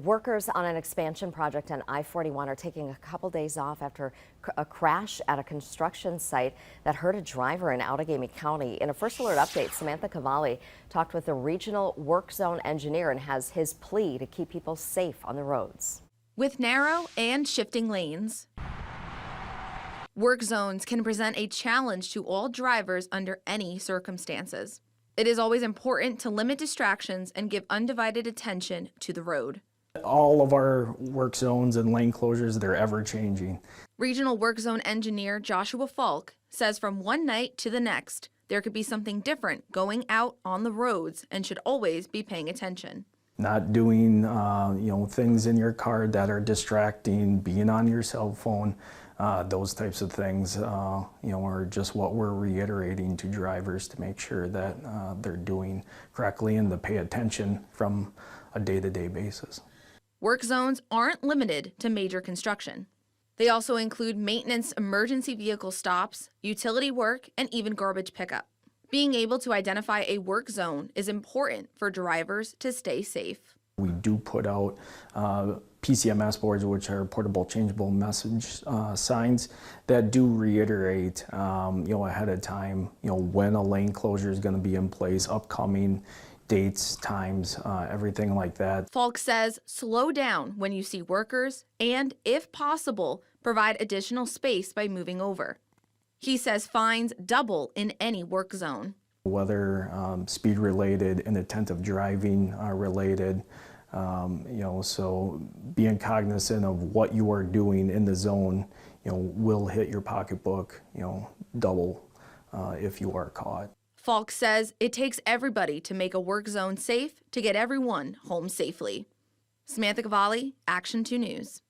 Workers on an expansion project on I-41 are taking a couple days off after a crash at a construction site that hurt a driver in Outagamie County. In a First Alert update, Samantha Cavalli talked with the regional work zone engineer and has his plea to keep people safe on the roads. With narrow and shifting lanes, work zones can present a challenge to all drivers under any circumstances. It is always important to limit distractions and give undivided attention to the road. All of our work zones and lane closures, they're ever changing. Regional Work Zone Engineer Joshua Falk says from one night to the next, there could be something different going out on the roads and should always be paying attention. Not doing things in your car that are distracting, being on your cell phone, those types of things are just what we're reiterating to drivers to make sure that they're doing correctly and to pay attention from a day-to-day basis. Work zones aren't limited to major construction. They also include maintenance, emergency vehicle stops, utility work, and even garbage pickup. Being able to identify a work zone is important for drivers to stay safe. We do put out PCMS boards, which are portable changeable message signs that do reiterate ahead of time when a lane closure is going to be in place, upcoming dates, times, everything like that. Falk says slow down when you see workers and, if possible, provide additional space by moving over. He says fines double in any work zone. Whether speed related, inattentive driving related, so being cognizant of what you are doing in the zone, will hit your pocketbook, double if you are caught. Falk says it takes everybody to make a work zone safe to get everyone home safely. Samantha Cavalli, Action 2 News.